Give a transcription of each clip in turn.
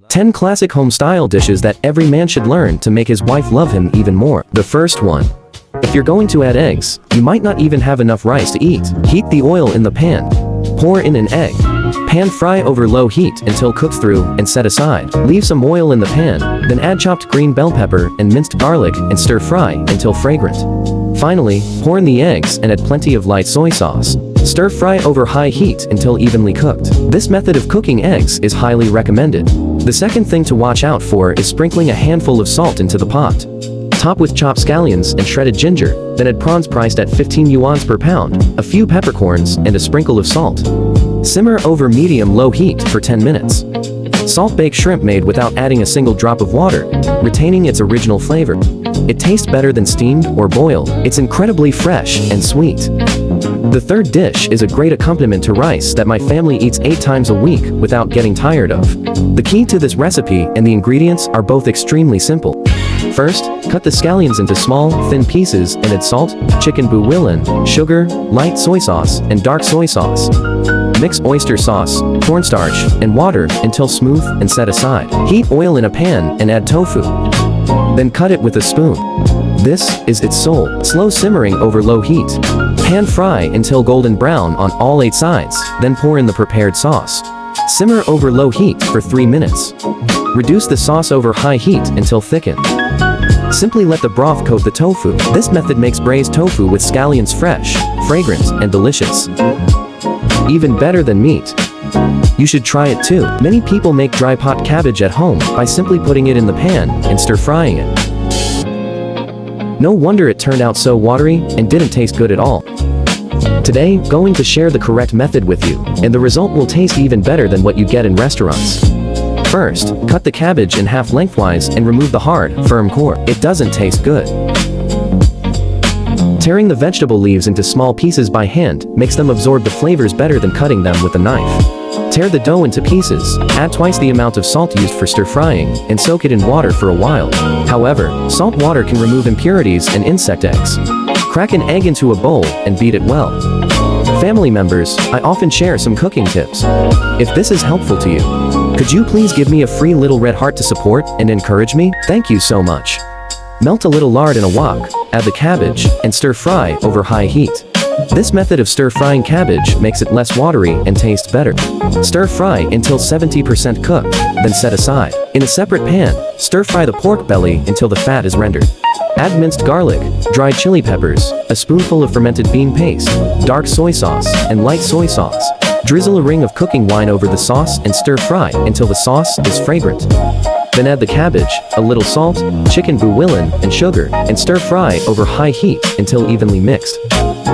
10 classic home-style dishes that every man should learn to make his wife love him even more. The first one. If you're going to add eggs, you might not even have enough rice to eat. Heat the oil in the pan. Pour in an egg. Pan fry over low heat until cooked through and set aside. Leave some oil in the pan, then add chopped green bell pepper and minced garlic and stir fry until fragrant. Finally, pour in the eggs and add plenty of light soy sauce. Stir fry over high heat until evenly cooked. This method of cooking eggs is highly recommended. The second thing to watch out for is sprinkling a handful of salt into the pot. Top with chopped scallions and shredded ginger, then add prawns priced at 15 yuans per pound, a few peppercorns, and a sprinkle of salt. Simmer over medium-low heat for 10 minutes. Salt-baked shrimp made without adding a single drop of water, retaining its original flavor. It tastes better than steamed or boiled. It's incredibly fresh and sweet. The third dish is a great accompaniment to rice that my family eats 8 times a week without getting tired of. The key to this recipe and the ingredients are both extremely simple. First, cut the scallions into small, thin pieces and add salt, chicken bouillon, sugar, light soy sauce, and dark soy sauce. Mix oyster sauce, cornstarch, and water until smooth and set aside. Heat oil in a pan and add tofu. Then cut it with a spoon. This is its soul. Slow simmering over low heat. Pan fry until golden brown on all 8 sides, then pour in the prepared sauce. Simmer over low heat for 3 minutes. Reduce the sauce over high heat until thickened. Simply let the broth coat the tofu. This method makes braised tofu with scallions fresh, fragrant, and delicious. Even better than meat. You should try it too. Many people make dry pot cabbage at home by simply putting it in the pan and stir-frying it. No wonder it turned out so watery and didn't taste good at all. Today, going to share the correct method with you, and the result will taste even better than what you get in restaurants. First, cut the cabbage in half lengthwise and remove the hard, firm core. It doesn't taste good. Tearing the vegetable leaves into small pieces by hand makes them absorb the flavors better than cutting them with a knife. Tear the dough into pieces, add twice the amount of salt used for stir-frying, and soak it in water for a while. However, salt water can remove impurities and insect eggs. Crack an egg into a bowl and beat it well. Family members, I often share some cooking tips. If this is helpful to you, could you please give me a free little red heart to support and encourage me? Thank you so much. Melt a little lard in a wok, add the cabbage, and stir-fry over high heat. This method of stir-frying cabbage makes it less watery and tastes better. Stir-fry until 70% cooked, then set aside. In a separate pan, stir-fry the pork belly until the fat is rendered. Add minced garlic, dried chili peppers, a spoonful of fermented bean paste, dark soy sauce, and light soy sauce. Drizzle a ring of cooking wine over the sauce and stir-fry until the sauce is fragrant. Then add the cabbage, a little salt, chicken bouillon, and sugar, and stir-fry over high heat until evenly mixed.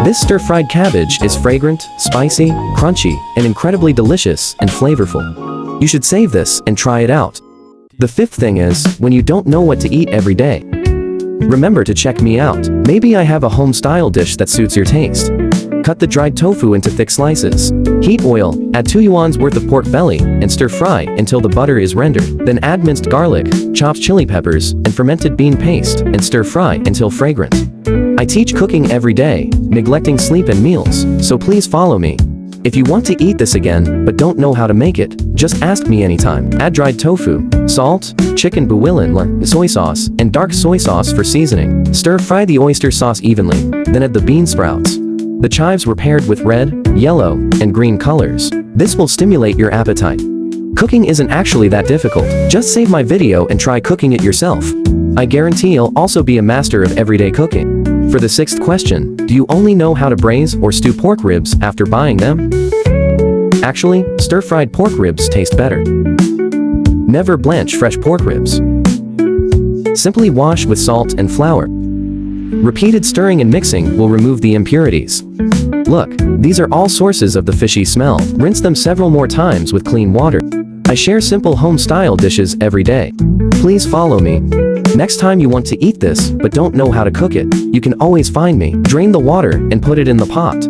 This stir-fried cabbage is fragrant, spicy, crunchy, and incredibly delicious and flavorful. You should save this and try it out. The fifth thing is, when you don't know what to eat every day, remember to check me out. Maybe I have a home-style dish that suits your taste. Cut the dried tofu into thick slices. Heat oil, add 2 yuans worth of pork belly, and stir-fry until the butter is rendered. Then add minced garlic, chopped chili peppers, and fermented bean paste, and stir-fry until fragrant. I teach cooking every day, neglecting sleep and meals, so please follow me. If you want to eat this again, but don't know how to make it, just ask me anytime. Add dried tofu, salt, chicken bouillon, soy sauce, and dark soy sauce for seasoning. Stir-fry the oyster sauce evenly, then add the bean sprouts. The chives were paired with red, yellow, and green colors. This will stimulate your appetite. Cooking isn't actually that difficult. Just save my video and try cooking it yourself. I guarantee you'll also be a master of everyday cooking. For the 6th question, do you only know how to braise or stew pork ribs after buying them? Actually, stir-fried pork ribs taste better. Never blanch fresh pork ribs. Simply wash with salt and flour. Repeated stirring and mixing will remove the impurities. Look, these are all sources of the fishy smell. Rinse them several more times with clean water. I share simple home-style dishes every day. Please follow me. Next time you want to eat this, but don't know how to cook it, you can always find me. Drain the water and put it in the pot.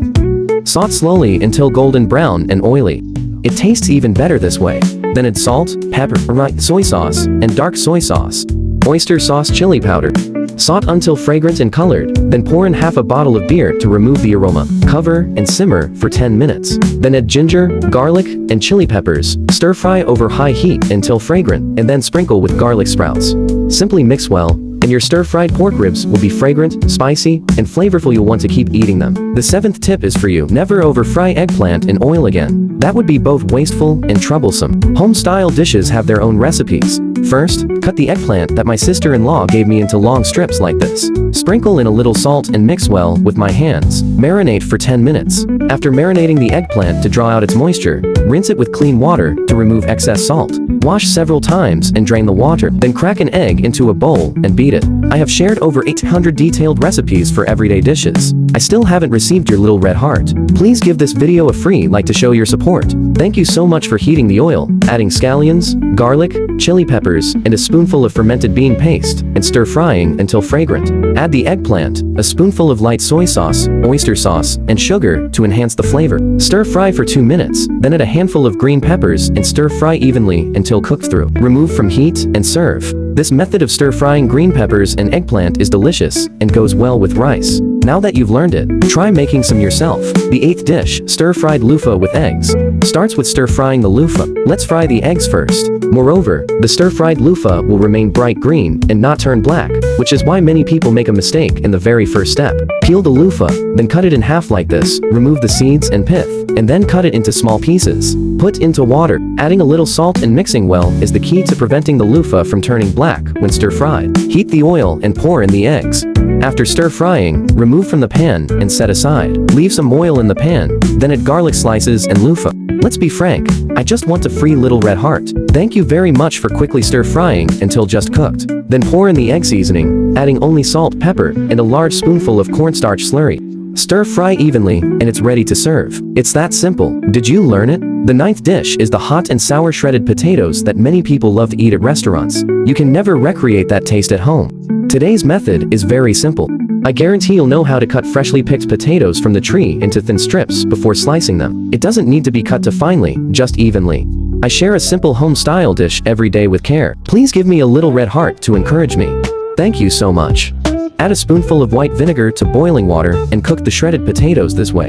Saute slowly until golden brown and oily. It tastes even better this way. Then add salt, pepper, soy sauce, and dark soy sauce. Oyster sauce chili powder. Saute until fragrant and colored, then pour in half a bottle of beer to remove the aroma. Cover and simmer for 10 minutes. Then add ginger, garlic, and chili peppers. Stir fry over high heat until fragrant, and then sprinkle with garlic sprouts. Simply mix well, and your stir-fried pork ribs will be fragrant, spicy, and flavorful. You'll want to keep eating them. The 7th tip is for you. Never over-fry eggplant in oil again. That would be both wasteful and troublesome. Home-style dishes have their own recipes. First, cut the eggplant that my sister-in-law gave me into long strips like this. Sprinkle in a little salt and mix well with my hands. Marinate for 10 minutes. After marinating the eggplant to draw out its moisture, rinse it with clean water to remove excess salt. Wash several times and drain the water. Then crack an egg into a bowl and beat it. I have shared over 800 detailed recipes for everyday dishes. I still haven't received your little red heart. Please give this video a free like to show your support. Thank you so much for heating the oil, adding scallions, garlic, chili peppers, and a spoonful of fermented bean paste, and stir frying until fragrant. Add the eggplant, a spoonful of light soy sauce, oyster sauce, and sugar to enhance the flavor. Stir fry for 2 minutes, then add a handful of green peppers and stir fry evenly until cooked through. Remove from heat and serve. This method of stir-frying green peppers and eggplant is delicious and goes well with rice. Now that you've learned it, try making some yourself. The 8th dish, stir-fried loofah with eggs, starts with stir-frying the loofah. Let's fry the eggs first. Moreover, the stir-fried loofah will remain bright green and not turn black, which is why many people make a mistake in the very first step. Peel the loofah, then cut it in half like this, remove the seeds and pith, and then cut it into small pieces. Put into water. Adding a little salt and mixing well is the key to preventing the loofah from turning black when stir-fried. Heat the oil and pour in the eggs. After stir-frying, remove from the pan and set aside. Leave some oil in the pan, then add garlic slices and loofah. Let's be frank, I just want a free little red heart. Thank you very much for quickly stir-frying until just cooked. Then pour in the egg seasoning, adding only salt, pepper, and a large spoonful of cornstarch slurry. Stir-fry evenly, and it's ready to serve. It's that simple. Did you learn it? The 9th dish is the hot and sour shredded potatoes that many people love to eat at restaurants. You can never recreate that taste at home. Today's method is very simple. I guarantee you'll know how to cut freshly picked potatoes from the tree into thin strips before slicing them. It doesn't need to be cut too finely, just evenly. I share a simple home-style dish every day with care. Please give me a little red heart to encourage me. Thank you so much. Add a spoonful of white vinegar to boiling water and cook the shredded potatoes this way.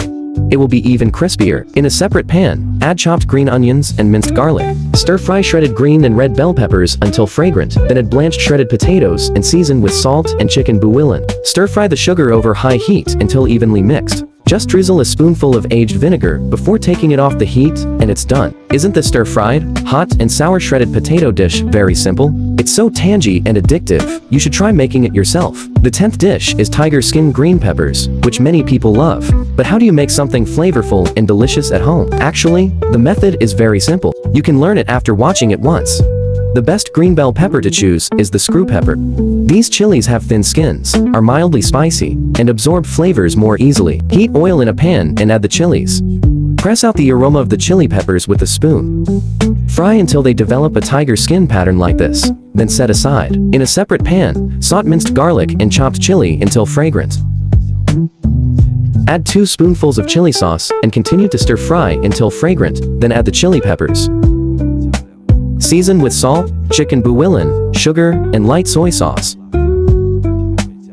It will be even crispier. In a separate pan, add chopped green onions and minced garlic. Stir-fry shredded green and red bell peppers until fragrant, then add blanched shredded potatoes and season with salt and chicken bouillon. Stir-fry the sugar over high heat until evenly mixed. Just drizzle a spoonful of aged vinegar before taking it off the heat, and it's done. Isn't the stir-fried, hot, and sour shredded potato dish very simple? It's so tangy and addictive, you should try making it yourself. The 10th dish is tiger skin green peppers, which many people love. But how do you make something flavorful and delicious at home? Actually, the method is very simple. You can learn it after watching it once. The best green bell pepper to choose is the screw pepper. These chilies have thin skins, are mildly spicy, and absorb flavors more easily. Heat oil in a pan and add the chilies. Press out the aroma of the chili peppers with a spoon. Fry until they develop a tiger skin pattern like this, then set aside. In a separate pan, saute minced garlic and chopped chili until fragrant. Add 2 spoonfuls of chili sauce and continue to stir fry until fragrant, then add the chili peppers. Season with salt, chicken bouillon, sugar, and light soy sauce.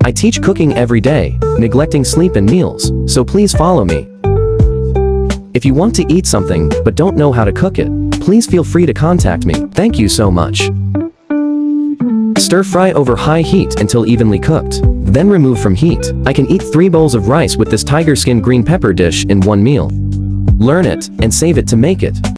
I teach cooking every day, neglecting sleep and meals, so please follow me. If you want to eat something but don't know how to cook it, please feel free to contact me. Thank you so much. Stir fry over high heat until evenly cooked, then remove from heat. I can eat 3 bowls of rice with this tiger skin green pepper dish in one meal. Learn it and save it to make it.